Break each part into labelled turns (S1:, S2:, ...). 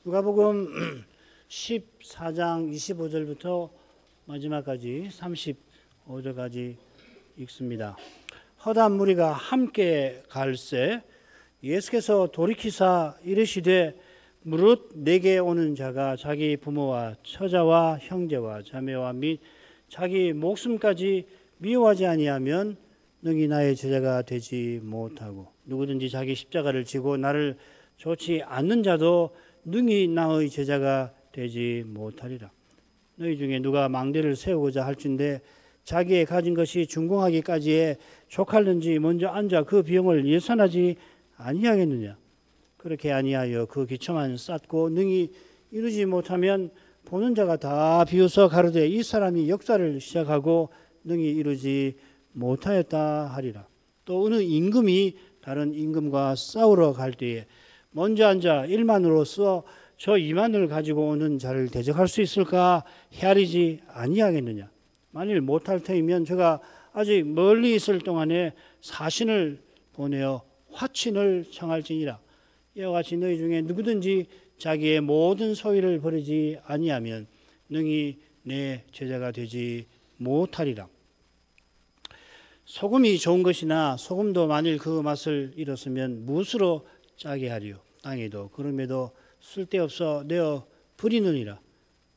S1: 누가복음 14장 25절부터 마지막까지 35절까지 읽습니다. 허다한 무리가 함께 갈새 예수께서 돌이키사 이르시되 무릇 내게 오는 자가 자기 부모와 처자와 형제와 자매와 및 자기 목숨까지 미워하지 아니하면 능히 나의 제자가 되지 못하고 누구든지 자기 십자가를 지고 나를 좇지 않는 자도 능히 나의 제자가 되지 못하리라. 너희 중에 누가 망대를 세우고자 할진대 자기의 가진 것이 준공하기까지에 족할는지 먼저 앉아 그 비용을 예산하지 아니하겠느냐. 그렇게 아니하여 그 기초만 쌓고 능히 이루지 못하면 보는 자가 다 비웃어 가로되 이 사람이 역사를 시작하고 능히 이루지 못하였다 하리라. 또 어느 임금이 다른 임금과 싸우러 갈 때에 먼저 앉아 1만으로서 저 2만을 가지고 오는 자를 대적할 수 있을까 헤아리지 아니하겠느냐. 만일 못할 터이면 저가 아직 멀리 있을 동안에 사신을 보내어 화친을 청할지니라. 이와 같이 너희 중에 누구든지 자기의 모든 소유를 버리지 아니하면 능히 내 제자가 되지 못하리라. 소금이 좋은 것이나 소금도 만일 그 맛을 잃었으면 무엇으로 짜게 하리요. 땅에도 그럼에도 쓸데없어 내어 버리느니라.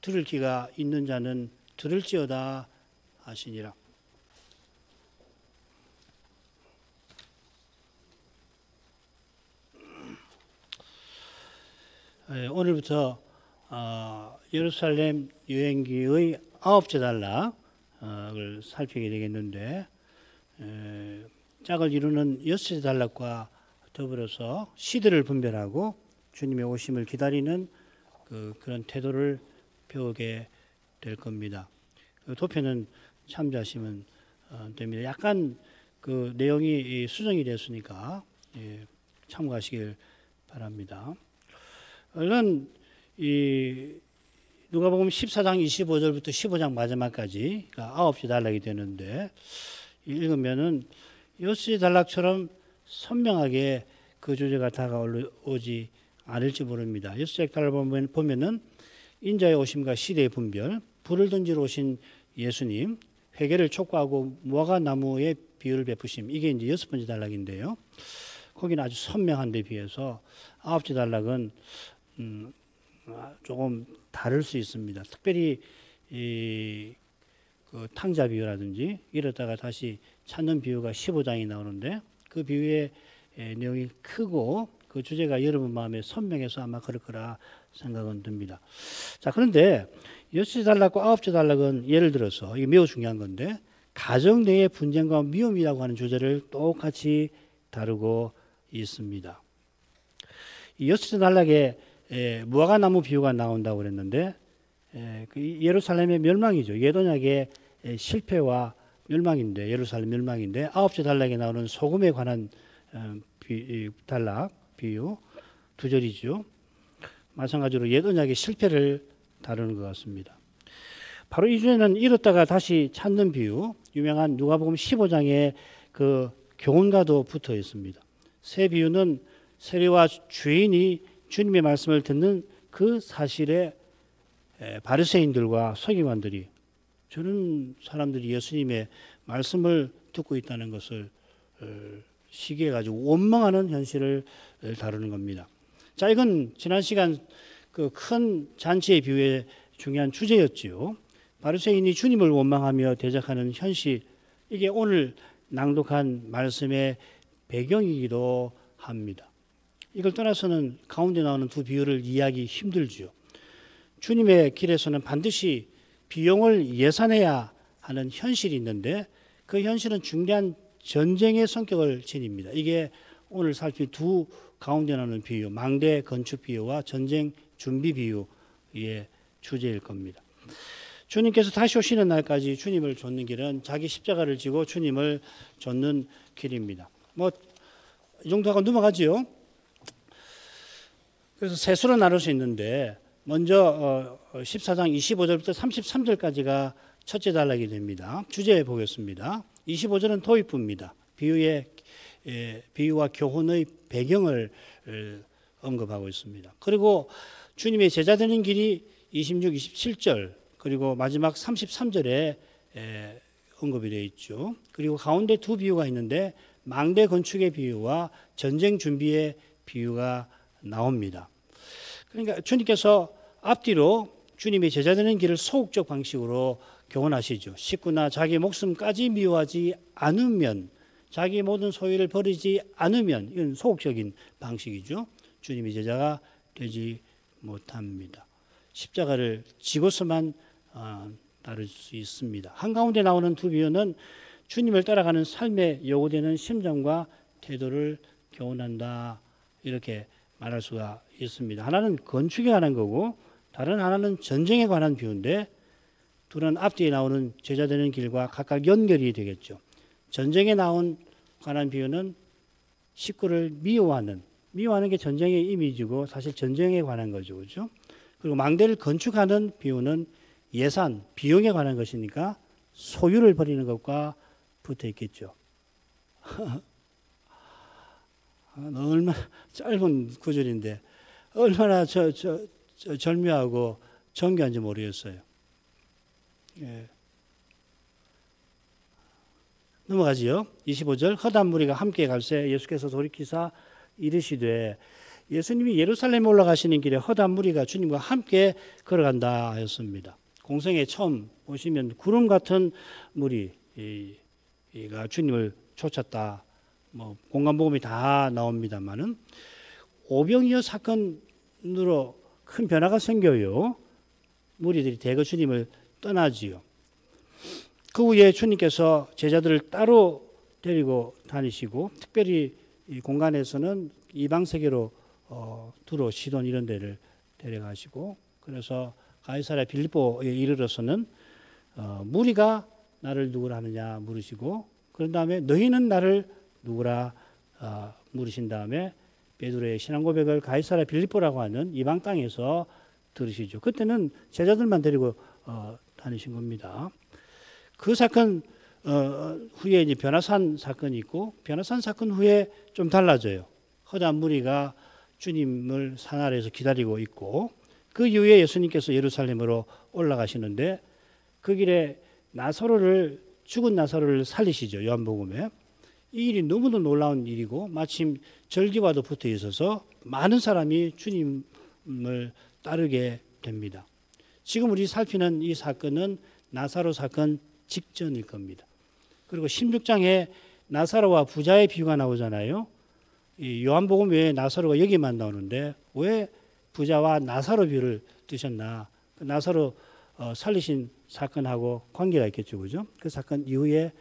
S1: 들을 귀가 있는 자는 들을지어다 하시니라. 오늘부터 예루살렘 여행기의 9째 단락을 살피게 되겠는데 짝을 이루는 6째 단락과 더불어서 시대를 분별하고 주님의 오심을 기다리는 그런 태도를 배우게 될 겁니다. 도표는 참조하시면 됩니다. 약간 그 내용이 수정이 됐으니까 참고하시길 바랍니다. 얼른 이 누가복음 14장 25절부터 15장 마지막까지 9째 단락이 되는데 읽으면은 6째 단락처럼 선명하게 그 주제가 다가오지 않을지 모릅니다. 6째 단락을 보면은 인자의 오심과 시대의 분별, 불을 던지러 오신 예수님, 회개를 촉구하고 무화과 나무의 비유를 베푸심, 이게 이제 6번째 단락인데요. 거기는 아주 선명한 데 비해서 9째 단락은 조금 다를 수 있습니다. 특별히 그 탕자 비유라든지 이러다가 다시 찾는 비유가 15장이 나오는데 그 비유의 내용이 크고 그 주제가 여러분 마음에 선명해서 아마 그럴 거라 생각은 듭니다. 자, 그런데 6째 단락과 9째 단락은 예를 들어서 이게 매우 중요한 건데 가정 내의 분쟁과 미움이라고 하는 주제를 똑같이 다루고 있습니다. 이 6째 단락에 무화과 나무 비유가 나온다고 그랬는데 예루살렘의 멸망이죠. 예언약의 실패와 멸망인데 예루살렘 멸망인데 9째 단락에 나오는 소금에 관한 단락 비유 두 절이죠. 마찬가지로 예언약의 실패를 다루는 것 같습니다. 바로 이 주에는 잃었다가 다시 찾는 비유, 유명한 누가복음 15장에 그 교훈과도 붙어 있습니다. 새 비유는 세리와 주인이 주님의 말씀을 듣는 그 사실에 바리새인들과 서기관들이 저런 사람들이 예수님의 말씀을 듣고 있다는 것을 시기해 가지고 원망하는 현실을 다루는 겁니다. 자, 이건 지난 시간 그 큰 잔치의 비유의 중요한 주제였지요. 바리새인이 주님을 원망하며 대적하는 현실, 이게 오늘 낭독한 말씀의 배경이기도 합니다. 이걸 떠나서는 가운데 나오는 두 비유를 이해하기 힘들죠. 주님의 길에서는 반드시 비용을 예산해야 하는 현실이 있는데 그 현실은 중대한 전쟁의 성격을 지닙니다. 이게 오늘 살필 두 가운데 나오는 비유, 망대 건축 비유와 전쟁 준비 비유의 주제일 겁니다. 주님께서 다시 오시는 날까지 주님을 좇는 길은 자기 십자가를 지고 주님을 좇는 길입니다. 뭐 이 정도 하고 넘어가지요. 그래서 세수로 나눌 수 있는데 먼저 14장 25절부터 33절까지가 첫째 단락이 됩니다. 주제 보겠습니다. 25절은 도입부입니다. 비유와 교훈의 배경을 언급하고 있습니다. 그리고 주님의 제자 되는 길이 26, 27절 그리고 마지막 33절에 언급이 되어 있죠. 그리고 가운데 두 비유가 있는데 망대 건축의 비유와 전쟁 준비의 비유가 나옵니다. 그러니까 주님께서 앞뒤로 주님의 제자 되는 길을 소극적 방식으로 교훈하시죠. 식구나 자기 목숨까지 미워하지 않으면, 자기 모든 소유를 버리지 않으면, 이건 소극적인 방식이죠. 주님의 제자가 되지 못합니다. 십자가를 지고서만 따를 수 있습니다. 한가운데 나오는 두 비유는 주님을 따라가는 삶에 요구되는 심정과 태도를 교훈한다, 이렇게 말할 수가 있습니다. 하나는 건축에 관한 거고 다른 하나는 전쟁에 관한 비유인데, 둘은 앞뒤에 나오는 제자 되는 길과 각각 연결이 되겠죠. 전쟁에 관한 비유는 식구를 미워하는 게 전쟁의 이미지고 사실 전쟁에 관한 거죠. 그렇죠? 그리고 망대를 건축하는 비유는 예산, 비용에 관한 것이니까 소유를 버리는 것과 붙어 있겠죠. 얼마나 짧은 구절인데 얼마나 절묘하고 정교한지 모르겠어요. 예. 넘어가지요. 25절 허다한 무리가 함께 갈새 예수께서 돌이키사 이르시되, 예수님이 예루살렘에 올라가시는 길에 허다한 무리가 주님과 함께 걸어간다 하였습니다. 공생에 처음 보시면 구름 같은 무리가 주님을 쫓았다, 뭐 공간복음이 다 나옵니다만은 오병이어 사건으로 큰 변화가 생겨요. 무리들이 대거 주님을 떠나지요. 그 후에 주님께서 제자들을 따로 데리고 다니시고, 특별히 이 공간에서는 이방 세계로 두로, 시돈 이런 데를 데려가시고, 그래서 가이사랴 빌립보에 이르러서는 무리가 나를 누구라 하느냐 물으시고, 그런 다음에 너희는 나를 누구라 물으신 다음에 베드로의 신앙 고백을 가이사랴 빌립보라고 하는 이방 땅에서 들으시죠. 그때는 제자들만 데리고 다니신 겁니다. 그 사건 후에 이제 변화산 사건이 있고, 변화산 사건 후에 좀 달라져요. 허다한 무리가 주님을 산 아래에서 기다리고 있고, 그 이후에 예수님께서 예루살렘으로 올라가시는데 그 길에 죽은 나사로를 살리시죠. 요한복음에. 이 일이 너무도 놀라운 일이고 마침 절기와도 붙어 있어서 많은 사람이 주님을 따르게 됩니다. 지금 우리 살피는 이 사건은 나사로 사건 직전일 겁니다. 그리고 16장에 나사로와 부자의 비유가 나오잖아요. 이 요한복음 외에 나사로가 여기만 나오는데 왜 부자와 나사로 비유를 드셨나? 나사로 살리신 사건하고 관계가 있겠죠, 그죠? 그 사건 이후에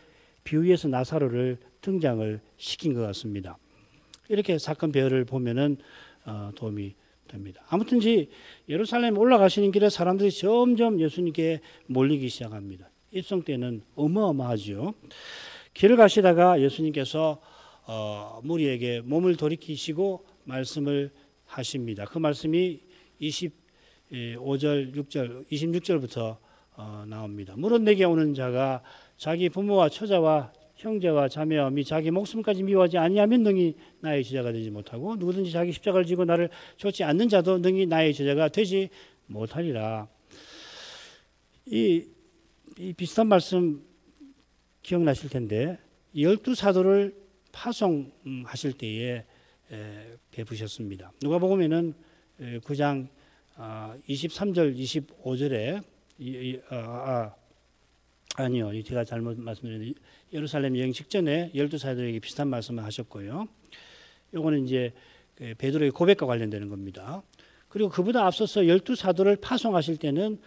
S1: 비유에서 나사로를 등장을 시킨 것 같습니다. 이렇게 사건 배열을 보면은 도움이 됩니다. 아무튼지 예루살렘 올라가시는 길에 사람들이 점점 예수님께 몰리기 시작합니다. 입성 때는 어마어마하죠. 길을 가시다가 예수님께서 무리에게 몸을 돌이키시고 말씀을 하십니다. 그 말씀이 25절, 6절, 26절부터 나옵니다. 물은 내게 오는 자가 자기 부모와 처자와 형제와 자매와 및 자기 목숨까지 미워하지 아니하면 능히 나의 제자가 되지 못하고, 누구든지 자기 십자가를 지고 나를 쫓지 않는 자도 능히 나의 제자가 되지 못하리라. 이 비슷한 말씀 기억나실 텐데 12사도를 파송하실 때에 베푸셨습니다. 누가복음에는 9장 23절 25절에 아니요, 제가 잘못 말씀드렸는데 예루살렘 여행 직전에 12사도에게 비슷한 말씀을 하셨고요. 요거는 이제 베드로의 고백과 관련되는 겁니다. 그리고 그보다 앞서서 12사도를 파송하실 때는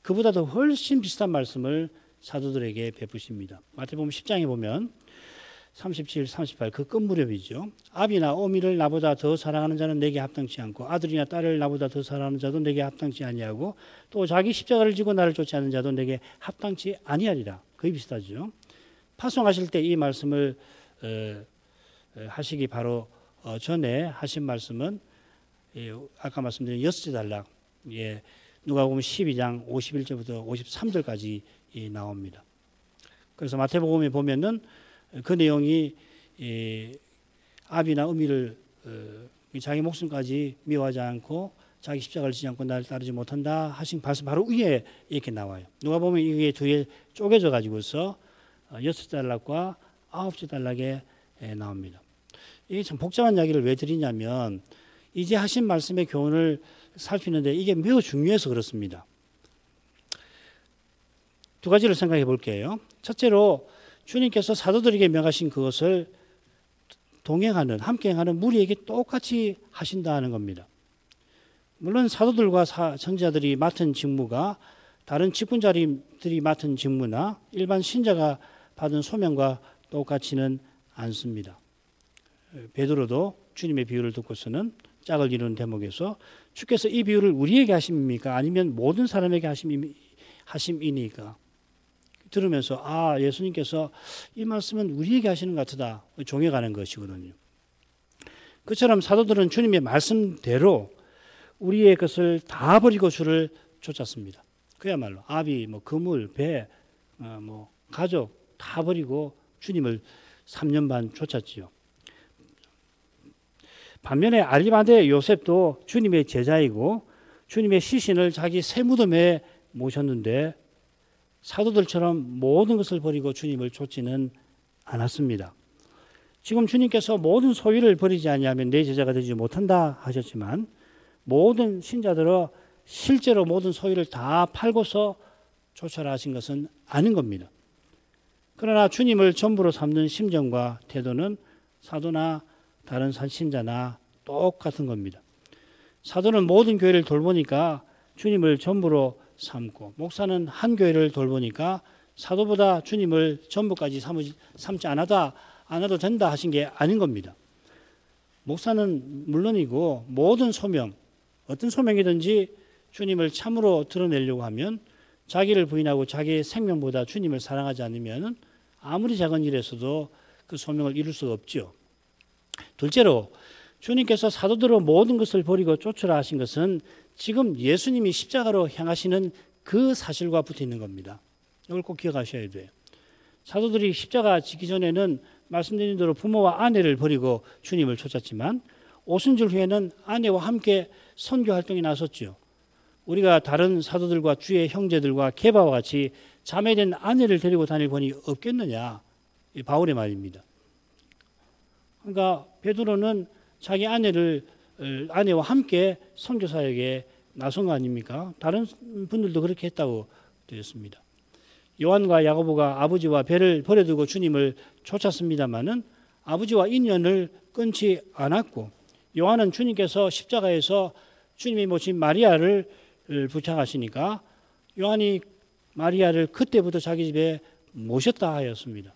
S1: 그보다 더 훨씬 비슷한 말씀을 사도들에게 베푸십니다. 마태복음 10장에 보면 37, 38 그 끝 무렵이죠. 아비나 어미를 나보다 더 사랑하는 자는 내게 합당치 않고, 아들이나 딸을 나보다 더 사랑하는 자도 내게 합당치 아니하고, 또 자기 십자가를 지고 나를 쫓지 않는 자도 내게 합당치 아니하리라. 거의 비슷하죠. 파송하실 때 이 말씀을 하시기 바로 전에 하신 말씀은 아까 말씀드린 여섯째 단락, 누가복음 12장 51절부터 53절까지 나옵니다. 그래서 마태복음에 보면은 그 내용이 아비나 어미를 자기 목숨까지 미워하지 않고 자기 십자가를 지지 않고 나를 따르지 못한다 하신 말씀 바로 위에 이렇게 나와요. 누가 보면 이게 뒤에 쪼개져 가지고서 6달락과 9달락에 나옵니다. 이게 참 복잡한 이야기를 왜 드리냐면 이제 하신 말씀의 교훈을 살피는데 이게 매우 중요해서 그렇습니다. 두 가지를 생각해 볼게요. 첫째로 주님께서 사도들에게 명하신 그것을 동행하는 함께 행하는 무리에게 똑같이 하신다는 겁니다. 물론 사도들과 선지자들이 맡은 직무가 다른 직분자들이 맡은 직무나 일반 신자가 받은 소명과 똑같지는 않습니다. 베드로도 주님의 비유를 듣고서는 짝을 이루는 대목에서 주께서 이 비유를 우리에게 하심입니까? 아니면 모든 사람에게 하심이니까? 들으면서 예수님께서 이 말씀은 우리에게 하시는 것 같다 종해가는 것이거든요. 그처럼 사도들은 주님의 말씀대로 우리의 것을 다 버리고 주를 쫓았습니다. 그야말로 아비, 그물, 배, 가족 다 버리고 주님을 3년 반 쫓았지요. 반면에 아리마대 요셉도 주님의 제자이고 주님의 시신을 자기 새 무덤에 모셨는데 사도들처럼 모든 것을 버리고 주님을 쫓지는 않았습니다. 지금 주님께서 모든 소유를 버리지 아니하면 내 제자가 되지 못한다 하셨지만 모든 신자들은 실제로 모든 소유를 다 팔고서 쫓아라 하신 것은 아닌 겁니다. 그러나 주님을 전부로 삼는 심정과 태도는 사도나 다른 신자나 똑같은 겁니다. 사도는 모든 교회를 돌보니까 주님을 전부로 삼고 목사는 한 교회를 돌보니까 사도보다 주님을 전부까지 삼지 않아도 된다 하신 게 아닌 겁니다. 목사는 물론이고 모든 소명, 어떤 소명이든지 주님을 참으로 드러내려고 하면 자기를 부인하고 자기의 생명보다 주님을 사랑하지 않으면 아무리 작은 일에서도 그 소명을 이룰 수가 없죠. 둘째로 주님께서 사도들로 모든 것을 버리고 쫓으라 하신 것은 지금 예수님이 십자가로 향하시는 그 사실과 붙어 있는 겁니다. 이걸 꼭 기억하셔야 돼요. 사도들이 십자가 지기 전에는 말씀드린 대로 부모와 아내를 버리고 주님을 쫓았지만 오순절 후에는 아내와 함께 선교 활동에 나섰죠. 우리가 다른 사도들과 주의 형제들과 게바와 같이 자매된 아내를 데리고 다닐 권이 없겠느냐, 바울의 말입니다. 그러니까 베드로는 자기 아내와 함께 선교 사역에 나선 거 아닙니까? 다른 분들도 그렇게 했다고 되었습니다. 요한과 야고보가 아버지와 배를 버려두고 주님을 쫓았습니다마는 아버지와 인연을 끊지 않았고, 요한은 주님께서 십자가에서 주님이 모신 마리아를 부착하시니까 요한이 마리아를 그때부터 자기 집에 모셨다 하였습니다.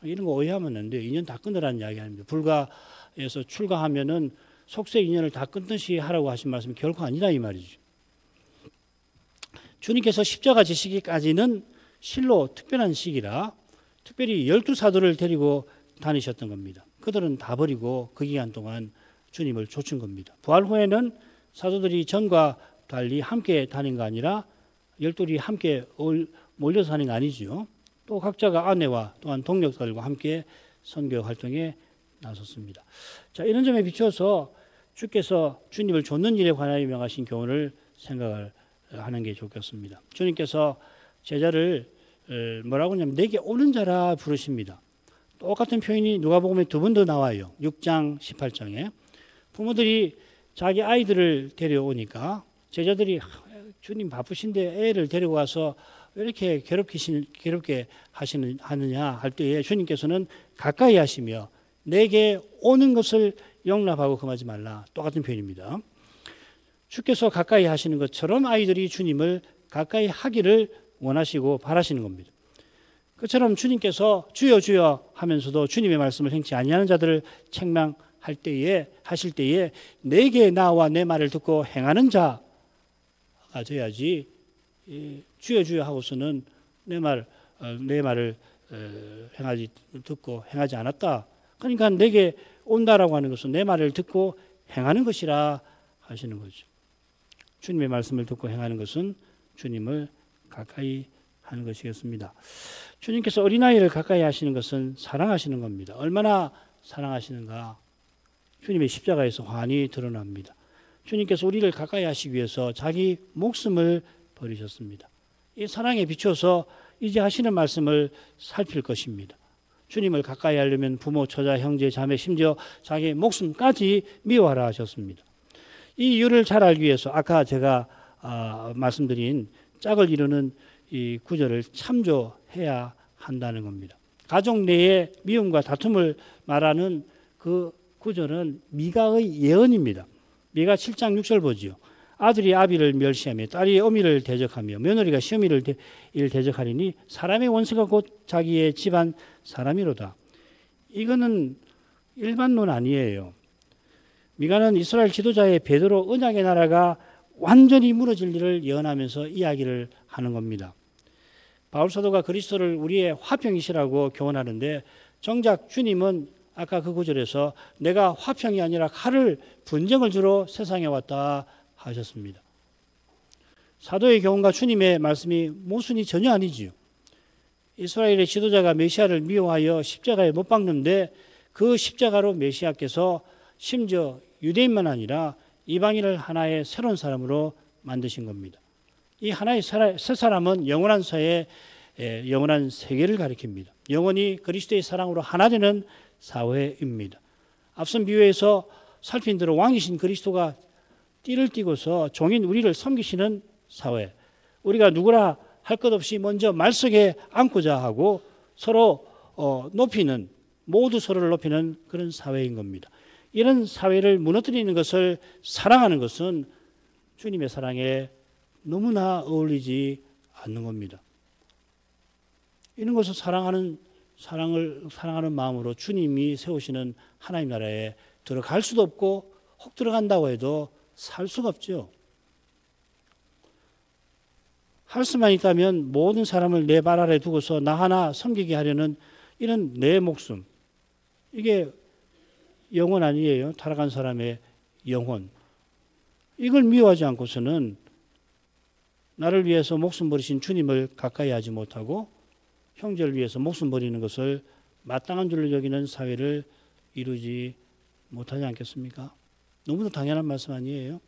S1: 이런 거 오해하면 안 돼요. 인연 다 끊으라는 이야기 아닙니다. 불가에서 출가하면은 속세 인연을 다 끊듯이 하라고 하신 말씀이 결코 아니라 이 말이죠. 주님께서 십자가 지시기까지는 실로 특별한 시기라 특별히 12사도를 데리고 다니셨던 겁니다. 그들은 다 버리고 그 기간 동안 주님을 쫓은 겁니다. 부활 후에는 사도들이 전과 달리 함께 다닌 거 아니라 12이 함께 몰려서 다닌 거 아니죠. 또 각자가 아내와 또한 동력들과 함께 선교 활동에 나섰습니다. 자, 이런 점에 비추어서 주께서 주님을 좇는 일에 관하여 명하신 교훈을 생각을 하는 게 좋겠습니다. 주님께서 제자를 뭐라고 하냐면 내게 오는 자라 부르십니다. 똑같은 표현이 누가복음에 2번 더 나와요. 6장 18장에 부모들이 자기 아이들을 데려오니까 제자들이 주님 바쁘신데 애를 데리고 와서 왜 이렇게 괴롭게 하느냐 할 때에 주님께서는 가까이 하시며 내게 오는 것을 용납하고 금하지 말라. 똑같은 표현입니다. 주께서 가까이 하시는 것처럼 아이들이 주님을 가까이 하기를 원하시고 바라시는 겁니다. 그처럼 주님께서 주여 주여 하면서도 주님의 말씀을 행치 아니하는 자들을 하실 때에 내게 나와 내 말을 듣고 행하는 자가 돼야지 주여 주여 하고서는 내 말을 듣고 행하지 않았다. 그러니까 내게 온다라고 하는 것은 내 말을 듣고 행하는 것이라 하시는 거죠. 주님의 말씀을 듣고 행하는 것은 주님을 가까이 하는 것이겠습니다. 주님께서 어린아이를 가까이 하시는 것은 사랑하시는 겁니다. 얼마나 사랑하시는가. 주님의 십자가에서 환히 드러납니다. 주님께서 우리를 가까이 하시기 위해서 자기 목숨을 버리셨습니다. 이 사랑에 비춰서 이제 하시는 말씀을 살필 것입니다. 주님을 가까이 하려면 부모, 처자, 형제, 자매, 심지어 자기 목숨까지 미워하라 하셨습니다. 이 이유를 잘 알기 위해서 아까 제가 말씀드린 짝을 이루는 이 구절을 참조해야 한다는 겁니다. 가족 내의 미움과 다툼을 말하는 그 구절은 미가의 예언입니다. 미가 7장 6절 보지요. 아들이 아비를 멸시하며 딸이 어미를 대적하며 며느리가 시어미를 대적하리니 사람의 원수가 곧 자기의 집안 사람이로다. 이거는 일반론 아니에요. 미가는 이스라엘 지도자의 베드로 언약의 나라가 완전히 무너질 일을 예언하면서 이야기를 하는 겁니다. 바울 사도가 그리스도를 우리의 화평이시라고 교훈하는데 정작 주님은 아까 그 구절에서 내가 화평이 아니라 칼을 분쟁을 주러 세상에 왔다 하셨습니다. 사도의 교훈과 주님의 말씀이 모순이 전혀 아니지요. 이스라엘의 지도자가 메시아를 미워하여 십자가에 못 박는데 그 십자가로 메시아께서 심지어 유대인만 아니라 이방인을 하나의 새로운 사람으로 만드신 겁니다. 이 하나의 새 사람은 영원한 사회, 영원한 세계를 가리킵니다. 영원히 그리스도의 사랑으로 하나 되는 사회입니다. 앞선 비유에서 살핀 대로 왕이신 그리스도가 띠를 띠고서 종인 우리를 섬기시는 사회. 우리가 누구라 할 것 없이 먼저 말 속에 안고자 하고 서로 높이는, 모두 서로를 높이는 그런 사회인 겁니다. 이런 사회를 무너뜨리는 것을 사랑하는 것은 주님의 사랑에 너무나 어울리지 않는 겁니다. 이런 것을 사랑하는 마음으로 주님이 세우시는 하나님 나라에 들어갈 수도 없고 혹 들어간다고 해도 살 수가 없죠. 할 수만 있다면 모든 사람을 내 발 아래 두고서 나 하나 섬기게 하려는 이런 내 목숨, 이게 영혼 아니에요. 타락한 사람의 영혼. 이걸 미워하지 않고서는 나를 위해서 목숨 버리신 주님을 가까이 하지 못하고 형제를 위해서 목숨 버리는 것을 마땅한 줄로 여기는 사회를 이루지 못하지 않겠습니까? 너무도 당연한 말씀 아니에요?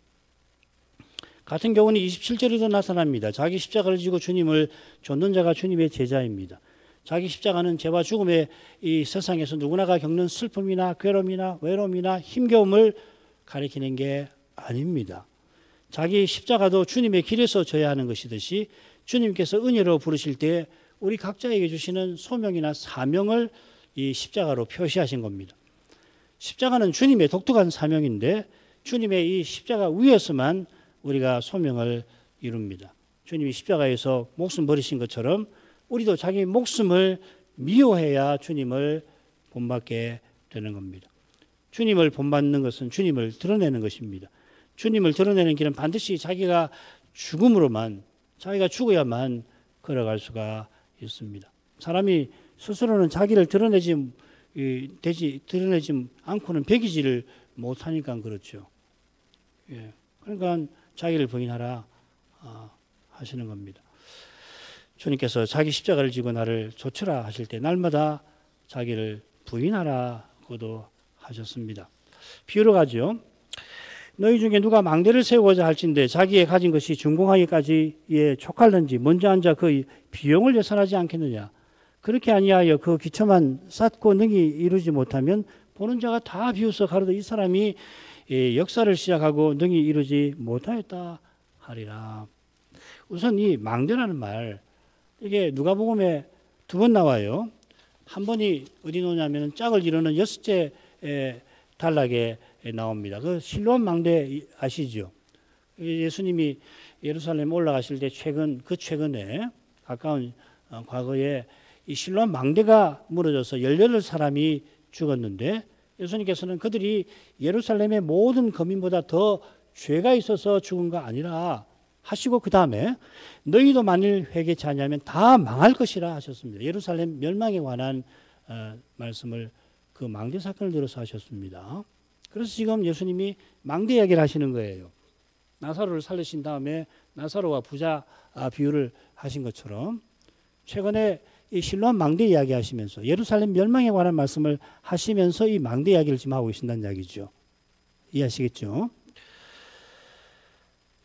S1: 같은 교훈이 27절에도 나타납니다. 자기 십자가를 지고 주님을 좇는 자가 주님의 제자입니다. 자기 십자가는 죄와 죽음의 이 세상에서 누구나가 겪는 슬픔이나 괴로움이나 외로움이나 힘겨움을 가리키는 게 아닙니다. 자기 십자가도 주님의 길에서 져야 하는 것이듯이 주님께서 은혜로 부르실 때 우리 각자에게 주시는 소명이나 사명을 이 십자가로 표시하신 겁니다. 십자가는 주님의 독특한 사명인데 주님의 이 십자가 위에서만 우리가 소명을 이룹니다. 주님이 십자가에서 목숨 버리신 것처럼 우리도 자기 목숨을 미워해야 주님을 본받게 되는 겁니다. 주님을 본받는 것은 주님을 드러내는 것입니다. 주님을 드러내는 길은 반드시 자기가 죽어야만 걸어갈 수가 있습니다. 사람이 스스로는 자기를 드러내지 않고는 배기지를 못하니까 그렇죠. 예. 그러니까 자기를 부인하라 하시는 겁니다. 주님께서 자기 십자가를 지고 나를 좇으라 하실 때 날마다 자기를 부인하라고도 하셨습니다. 비유로 가죠. 너희 중에 누가 망대를 세우고자 할진대 자기의 가진 것이 준공하기까지에 촉할는지 먼저 앉아 그 비용을 예산하지 않겠느냐. 그렇게 아니하여 그 기초만 쌓고 능히 이루지 못하면 보는 자가 다 비웃어 가로되 이 사람이 역사를 시작하고 능히 이루지 못하였다 하리라. 우선 이 망대라는 말, 이게 누가복음에 2번 나와요. 한 번이 어디 나오냐면 짝을 이루는 6째 단락에 나옵니다. 그 실로암 망대 아시죠? 예수님이 예루살렘 올라가실 때 최근에 가까운 과거에 이 실로암 망대가 무너져서 18사람이 죽었는데 예수님께서는 그들이 예루살렘의 모든 거민보다 더 죄가 있어서 죽은 거 아니라 하시고 그 다음에 너희도 만일 회개치 않으면 다 망할 것이라 하셨습니다. 예루살렘 멸망에 관한 말씀을 그 망대 사건을 들어서 하셨습니다. 그래서 지금 예수님이 망대 이야기를 하시는 거예요. 나사로를 살리신 다음에 나사로와 부자 비유를 하신 것처럼 최근에 이 실로암 망대 이야기 하시면서 예루살렘 멸망에 관한 말씀을 하시면서 이 망대 이야기를 지금 하고 계신다는 이야기죠. 이해하시겠죠?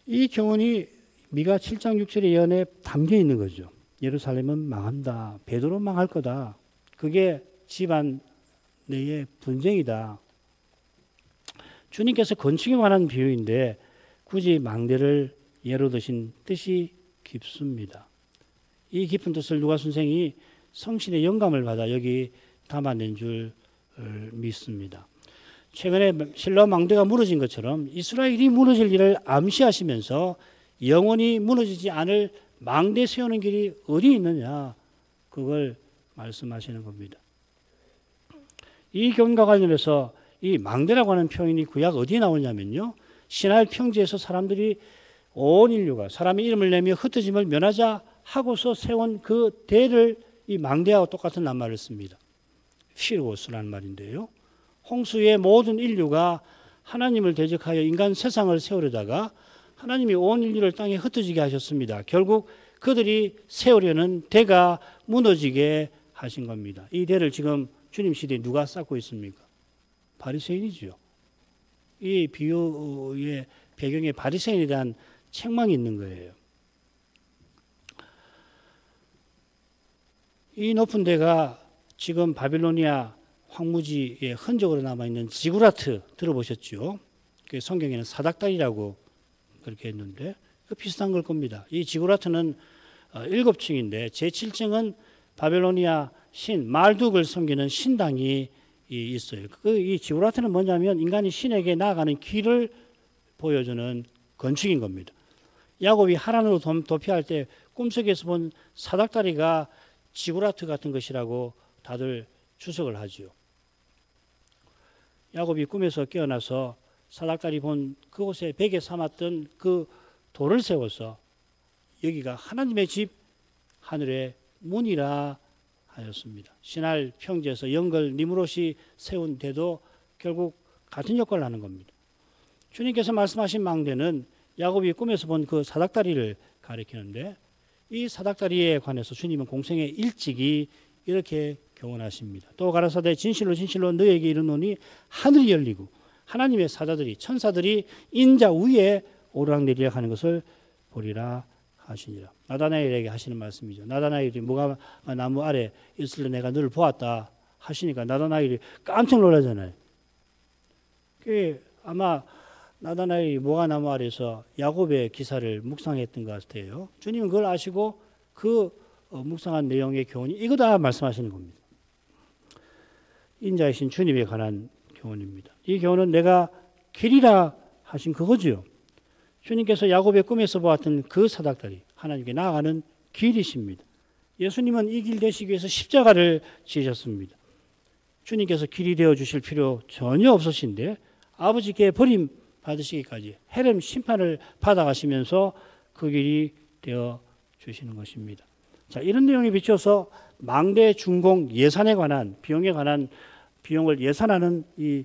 S1: 이 교훈이 미가 7장 6절의 예언에 담겨 있는 거죠. 예루살렘은 망한다. 베드로 망할 거다. 그게 집안 내의 분쟁이다. 주님께서 건축에 관한 비유인데 굳이 망대를 예로 드신 뜻이 깊습니다. 이 깊은 뜻을 누가 선생이 성신의 영감을 받아 여기 담아낸 줄 믿습니다. 최근에 실로 망대가 무너진 것처럼 이스라엘이 무너질 일을 암시하시면서 영원히 무너지지 않을 망대 세우는 길이 어디 있느냐, 그걸 말씀하시는 겁니다. 이 교훈과 관련해서 이 망대라고 하는 표현이 구약 어디에 나오냐면요, 신할 평지에서 사람들이 온 인류가 사람의 이름을 내며 흩어짐을 면하자 하고서 세운 그 대를 이 망대하고 똑같은 낱말을 씁니다. 피로스라는 말인데요. 홍수의 모든 인류가 하나님을 대적하여 인간 세상을 세우려다가 하나님이 온 인류를 땅에 흩어지게 하셨습니다. 결국 그들이 세우려는 대가 무너지게 하신 겁니다. 이 대를 지금 주님 시대에 누가 쌓고 있습니까? 바리새인이죠. 이 비유의 배경에 바리새인에 대한 책망이 있는 거예요. 이 높은 데가 지금 바빌로니아 황무지의 흔적으로 남아있는 지구라트 들어보셨죠? 성경에는 사닥다리라고 그렇게 했는데 그 비슷한 걸 겁니다. 이 지구라트는 7층인데 제7층은 바빌로니아 신 말둑을 섬기는 신당이 있어요. 이 지구라트는 뭐냐면 인간이 신에게 나아가는 길을 보여주는 건축인 겁니다. 야곱이 하란으로 도피할 때 꿈속에서 본 사닥다리가 지구라트 같은 것이라고 다들 추석을 하지요. 야곱이 꿈에서 깨어나서 사닥다리 본 그곳에 베개 삼았던 그 돌을 세워서 여기가 하나님의 집, 하늘의 문이라 하였습니다. 신할 평지에서 영걸 니므롯이 세운 대도 결국 같은 역할을 하는 겁니다. 주님께서 말씀하신 망대는 야곱이 꿈에서 본 그 사닥다리를 가리키는데 이 사닥다리에 관해서 주님은 공생애 일찍이 이렇게 교훈하십니다. 또 가라사대 진실로 진실로 너에게 이르노니 하늘이 열리고 하나님의 사자들이 천사들이 인자 위에 오르락내리락 하는 것을 보리라 하시니라. 나다나엘에게 하시는 말씀이죠. 나다나엘이 무화 나무 아래 있을 때 내가 너를 보았다 하시니까 나다나엘이 깜짝 놀라잖아요. 아마 나다나엘이 무화 나무 아래에서 야곱의 기사를 묵상했던 것 같아요. 주님은 그걸 아시고 그 묵상한 내용의 교훈이 이거다 말씀하시는 겁니다. 인자이신 주님에 관한 교훈입니다. 이 교훈은 내가 길이라 하신 그거죠. 주님께서 야곱의 꿈에서 보았던 그 사닥다리, 하나님께 나아가는 길이십니다. 예수님은 이 길 되시기 위해서 십자가를 지으셨습니다. 주님께서 길이 되어 주실 필요 전혀 없으신데 아버지께 버림 받으시기까지 헤렘 심판을 받아가시면서 그 길이 되어 주시는 것입니다. 자, 이런 내용에 비춰서 망대 준공 예산에 관한 비용에 관한 비용을 예산하는 이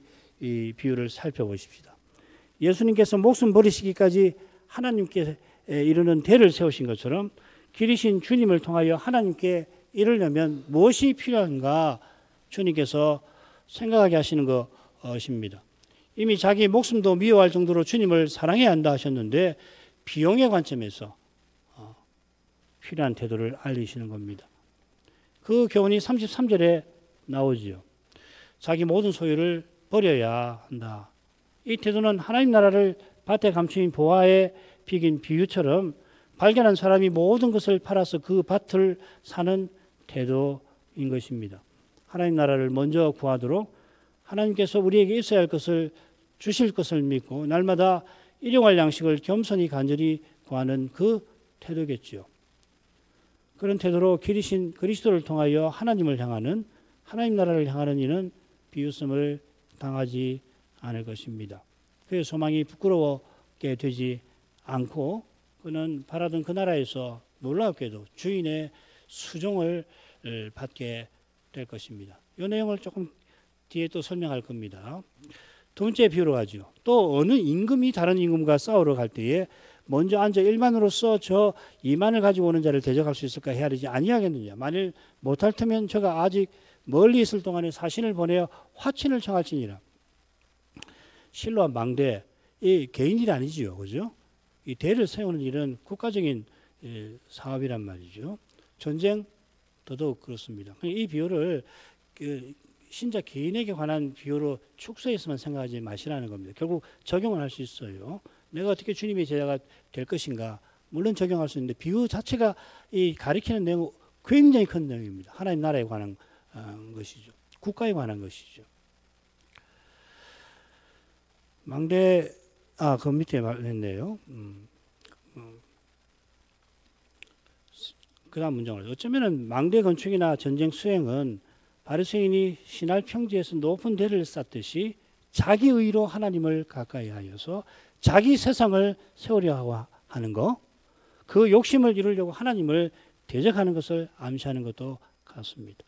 S1: 비유를 살펴보십시다. 예수님께서 목숨 버리시기까지 하나님께 이르는 대를 세우신 것처럼 길이신 주님을 통하여 하나님께 이르려면 무엇이 필요한가 주님께서 생각하게 하시는 것입니다. 이미 자기 목숨도 미워할 정도로 주님을 사랑해야 한다 하셨는데 비용의 관점에서 필요한 태도를 알리시는 겁니다. 그 교훈이 33절에 나오지요. 자기 모든 소유를 버려야 한다. 이 태도는 하나님 나라를 밭에 감추인 보화에 비긴 비유처럼 발견한 사람이 모든 것을 팔아서 그 밭을 사는 태도인 것입니다. 하나님 나라를 먼저 구하도록 하나님께서 우리에게 있어야 할 것을 주실 것을 믿고 날마다 일용할 양식을 겸손히 간절히 구하는 그 태도겠지요. 그런 태도로 길이신 그리스도를 통하여 하나님을 향하는 하나님 나라를 향하는 이는 비웃음을 당하지 않을 것입니다. 그의 소망이 부끄러워게 되지 않고 그는 바라던 그 나라에서 놀랍게도 주인의 수종을 받게 될 것입니다. 이 내용을 조금 뒤에 또 설명할 겁니다. 두 번째 비유로 가죠. 또 어느 임금이 다른 임금과 싸우러 갈 때에 먼저 앉아 1만으로서 저 2만을 가지고 오는 자를 대적할 수 있을까 헤아리지 아니하겠느냐. 만일 못할 테면 저가 아직 멀리 있을 동안에 사신을 보내어 화친을 청할지니라. 실로와 망대, 이 개인 일이 아니지요. 그죠? 이 대를 세우는 일은 국가적인 사업이란 말이죠. 전쟁 더더욱 그렇습니다. 이 비유를 신자 개인에게 관한 비유로 축소해서만 생각하지 마시라는 겁니다. 결국 적용을 할 수 있어요. 내가 어떻게 주님의 제자가 될 것인가, 물론 적용할 수 있는데 비유 자체가 이 가리키는 내용은 굉장히 큰 내용입니다. 하나님 나라에 관한 것이죠. 국가에 관한 것이죠. 망대, 그 밑에 말했네요. 그 다음 문장을. 어쩌면은 망대 건축이나 전쟁 수행은 바리새인이 신할 평지에서 높은 대를 쌓듯이 자기 의로 하나님을 가까이 하여서 자기 세상을 세우려 하는 것, 그 욕심을 이루려고 하나님을 대적하는 것을 암시하는 것도 같습니다.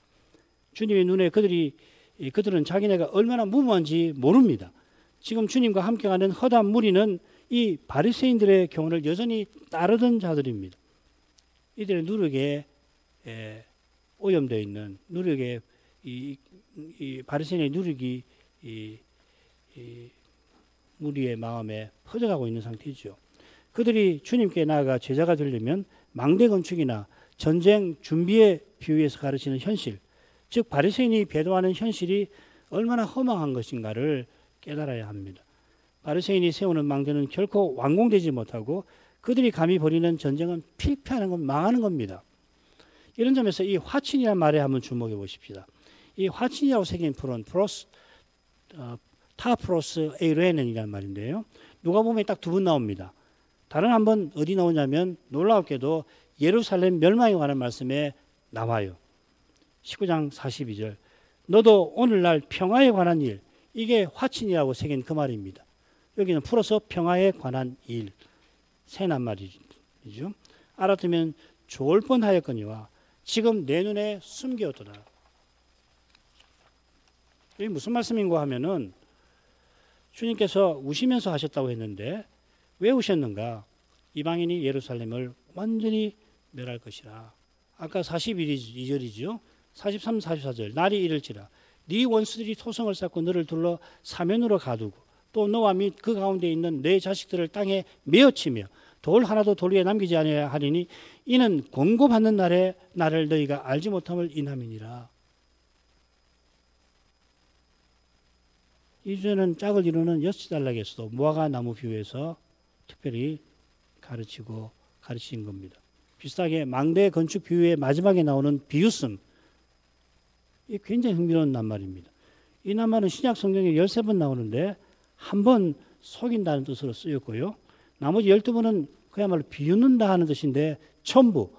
S1: 주님의 눈에 그들은 자기네가 얼마나 무모한지 모릅니다. 지금 주님과 함께 가는 허다한 무리는 이 바리새인들의 교훈을 여전히 따르던 자들입니다. 이들의 누룩에 오염되어 있는 누룩에 이 바리새인의 누룩이 이 무리의 마음에 퍼져가고 있는 상태죠. 그들이 주님께 나아가 제자가 되려면 망대 건축이나 전쟁 준비에 비유해서 가르치는 현실, 즉 바리새인이 배도하는 현실이 얼마나 허망한 것인가를 깨달아야 합니다. 바리새인이 세우는 망대는 결코 완공되지 못하고 그들이 감히 벌이는 전쟁은 필패하는 건 망하는 겁니다. 이런 점에서 이 화친이라는 말에 한번 주목해 보십시다. 이 화친이라고 새긴 풀은 타 플러스 에이레는이라는 말인데요. 누가복음에 딱 두 번 나옵니다. 다른 한 번 어디 나오냐면 놀랍게도 예루살렘 멸망에 관한 말씀에 나와요. 19장 42절. 너도 오늘날 평화에 관한 일, 이게 화친이라고 새긴 그 말입니다. 여기는 풀어서 평화에 관한 일, 새난 말이죠. 알아두면 좋을 뻔하였거니와 지금 내 눈에 숨겨두라. 이게 무슨 말씀인가 하면은 주님께서 우시면서 하셨다고 했는데 왜 우셨는가? 이방인이 예루살렘을 완전히 멸할 것이라. 아까 42절이죠. 43, 44절. 날이 이를지라 네 원수들이 토성을 쌓고 너를 둘러 사면으로 가두고 또 너와 및 그 가운데 있는 내 자식들을 땅에 메어치며 돌 하나도 돌 위에 남기지 아니하려 하리니 이는 권고받는 날에 나를 너희가 알지 못함을 인함이니라. 이 주에는 짝을 이루는 여스달락에서도 무화과 나무 비유에서 특별히 가르치신 겁니다. 비슷하게 망대 건축 비유의 마지막에 나오는 비유씀, 이 굉장히 흥미로운 낱말입니다. 이 낱말은 신약 성경에 13번 나오는데 한 번 속인다는 뜻으로 쓰였고요. 나머지 12번은 그야말로 비웃는다 하는 뜻인데 전부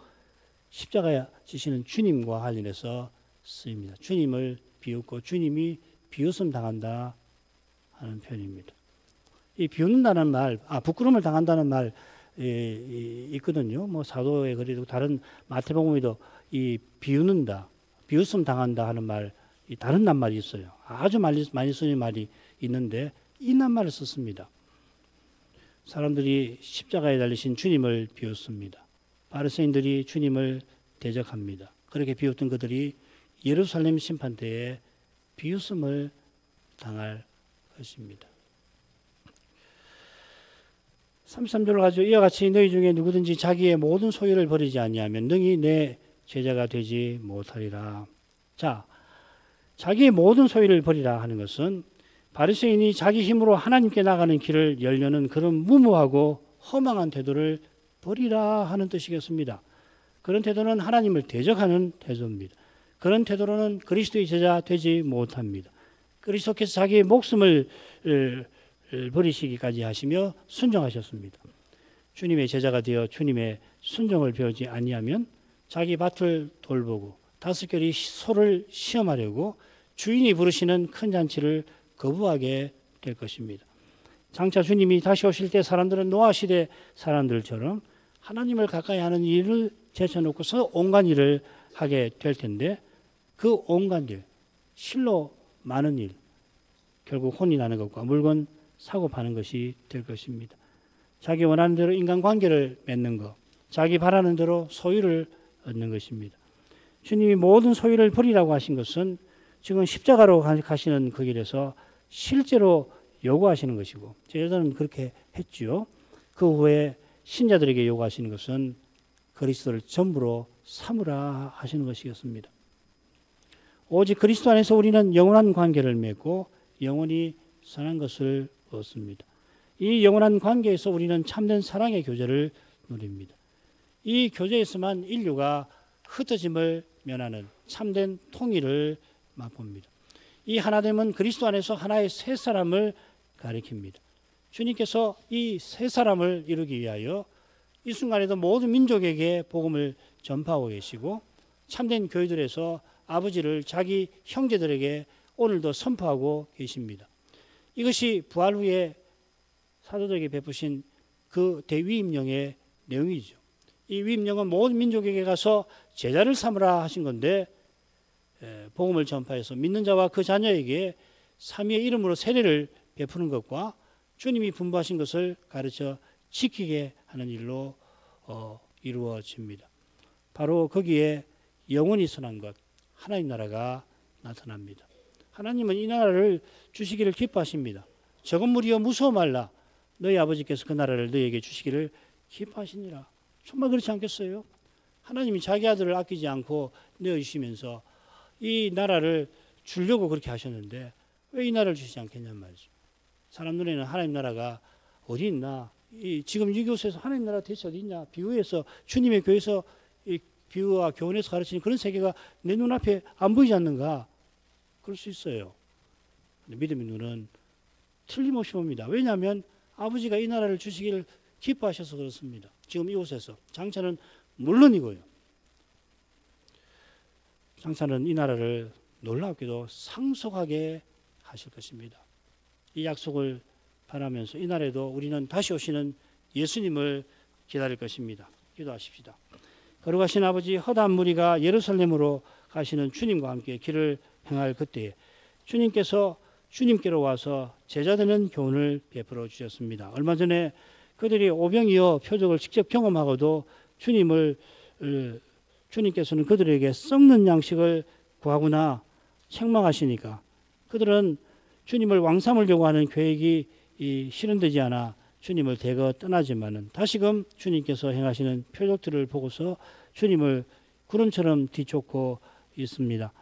S1: 십자가에 지시는 주님과 관련해서 쓰입니다. 주님을 비웃고 주님이 비웃음 당한다 하는 표현입니다. 이 비웃는다는 말, 부끄러움을 당한다는 말 있거든요. 뭐 사도의 글에도 다른 마태복음에도 이 비웃는다, 비웃음 당한다 하는 말, 다른 낱말이 있어요. 아주 많이 쓰는 말이 있는데 이 낱말을 썼습니다. 사람들이 십자가에 달리신 주님을 비웃습니다. 바리새인들이 주님을 대적합니다. 그렇게 비웃던 그들이 예루살렘 심판 때에 비웃음을 당할 것입니다. 33절을 가지고 이와 같이 너희 중에 누구든지 자기의 모든 소유를 버리지 아니하면 능히 내 제자가 되지 못하리라. 자, 자기의 모든 소유를 버리라 하는 것은 바리새인이 자기 힘으로 하나님께 나가는 길을 열려는 그런 무모하고 허망한 태도를 버리라 하는 뜻이겠습니다. 그런 태도는 하나님을 대적하는 태도입니다. 그런 태도로는 그리스도의 제자 되지 못합니다. 그리스도께서 자기의 목숨을 버리시기까지 하시며 순종하셨습니다. 주님의 제자가 되어 주님의 순종을 배우지 아니하면 자기 밭을 돌보고 다섯결이 소를 시험하려고 주인이 부르시는 큰 잔치를 거부하게 될 것입니다. 장차 주님이 다시 오실 때 사람들은 노아 시대 사람들처럼 하나님을 가까이 하는 일을 제쳐놓고서 온갖 일을 하게 될 텐데 그 온갖 일, 실로 많은 일, 결국 혼이 나는 것과 물건 사고 파는 것이 될 것입니다. 자기 원하는 대로 인간관계를 맺는 것, 자기 바라는 대로 소유를 얻는 것입니다. 주님이 모든 소유를 버리라고 하신 것은 지금 십자가로 가시는 그 길에서 실제로 요구하시는 것이고 제자들은 그렇게 했지요. 그 후에 신자들에게 요구하시는 것은 그리스도를 전부로 삼으라 하시는 것이었습니다. 오직 그리스도 안에서 우리는 영원한 관계를 맺고 영원히 선한 것을 얻습니다. 이 영원한 관계에서 우리는 참된 사랑의 교제를 누립니다. 이 교제에서만 인류가 흩어짐을 면하는 참된 통일을 맛봅니다. 이 하나됨은 그리스도 안에서 하나의 새 사람을 가리킵니다. 주님께서 이 새 사람을 이루기 위하여 이 순간에도 모든 민족에게 복음을 전파하고 계시고 참된 교회들에서 아버지를 자기 형제들에게 오늘도 선포하고 계십니다. 이것이 부활 후에 사도들에게 베푸신 그 대위임령의 내용이죠. 이 위임령은 모든 민족에게 가서 제자를 삼으라 하신 건데 복음을 전파해서 믿는 자와 그 자녀에게 삼위의 이름으로 세례를 베푸는 것과 주님이 분부하신 것을 가르쳐 지키게 하는 일로 이루어집니다. 바로 거기에 영원히 선한 것, 하나님 나라가 나타납니다. 하나님은 이 나라를 주시기를 기뻐하십니다. 적은 무리여 무서워 말라. 너희 아버지께서 그 나라를 너희에게 주시기를 기뻐하시니라. 정말 그렇지 않겠어요? 하나님이 자기 아들을 아끼지 않고 내어주시면서 이 나라를 주려고 그렇게 하셨는데 왜 이 나라를 주시지 않겠냔 말이죠. 사람 눈에는 하나님 나라가 어디 있나? 지금 이곳에서 하나님 나라 대체 어디 있냐? 비유에서 주님의 교회에서 이 비유와 교훈에서 가르치는 그런 세계가 내 눈앞에 안 보이지 않는가? 그럴 수 있어요. 믿음의 눈은 틀림없이 봅니다. 왜냐하면 아버지가 이 나라를 주시기를 기뻐하셔서 그렇습니다. 지금 이곳에서 장차는 물론이고요. 장차는 이 나라를 놀랍게도 상속하게 하실 것입니다. 이 약속을 바라면서 이 날에도 우리는 다시 오시는 예수님을 기다릴 것입니다. 기도하십시다. 거룩하신 아버지, 허다한 무리가 예루살렘으로 가시는 주님과 함께 길을 행할 그때에 주님께서 주님께로 와서 제자되는 교훈을 베풀어 주셨습니다. 얼마 전에 그들이 오병이어 표적을 직접 경험하고도 주님께서는 그들에게 썩는 양식을 구하거나 책망하시니까 그들은 주님을 왕 삼으려고 하는 계획이 실현되지 않아 주님을 대거 떠나지만은 다시금 주님께서 행하시는 표적들을 보고서 주님을 구름처럼 뒤쫓고 있습니다.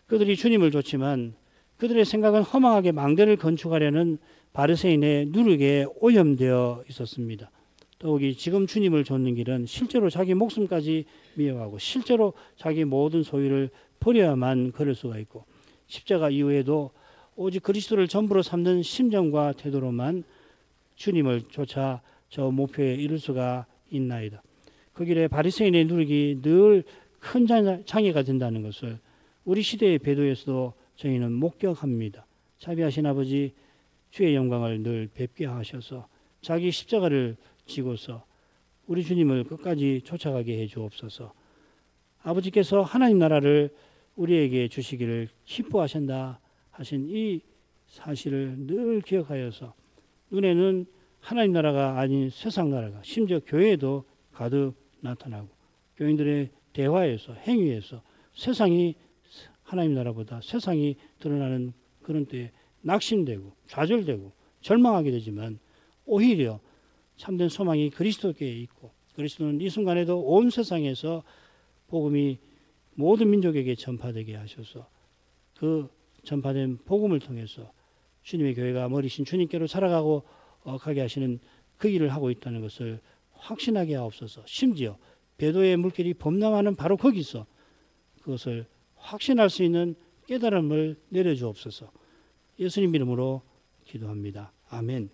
S1: 그들이 주님을 쫓지만 그들의 생각은 허망하게 망대를 건축하려는 바리새인의 누룩에 오염되어 있었습니다. 더욱이 지금 주님을 쫓는 길은 실제로 자기 목숨까지 미워하고 실제로 자기 모든 소유를 버려야만 걸을 수가 있고 십자가 이후에도 오직 그리스도를 전부로 삼는 심정과 태도로만 주님을 쫓아 저 목표에 이룰 수가 있나이다. 그 길에 바리새인의 누룩이 늘 큰 장애가 된다는 것을 우리 시대의 배도에서도 저희는 목격합니다. 자비하신 아버지, 주의 영광을 늘 뵙게 하셔서 자기 십자가를 지고서 우리 주님을 끝까지 쫓아가게 해 주옵소서. 아버지께서 하나님 나라를 우리에게 주시기를 기뻐하신다 하신 이 사실을 늘 기억하여서 눈에는 하나님 나라가 아닌 세상 나라가 심지어 교회에도 가득 나타나고 교인들의 대화에서 행위에서 세상이 하나님 나라보다 세상이 드러나는 그런 때에 낙심되고 좌절되고 절망하게 되지만 오히려 참된 소망이 그리스도께 있고 그리스도는 이 순간에도 온 세상에서 복음이 모든 민족에게 전파되게 하셔서 그 전파된 복음을 통해서 주님의 교회가 머리신 주님께로 살아가고 가게 하시는 그 일을 하고 있다는 것을 확신하게 하옵소서. 심지어 배도의 물길이 범람하는 바로 거기서 그것을 확신할 수 있는 깨달음을 내려주옵소서. 예수님 이름으로 기도합니다. 아멘.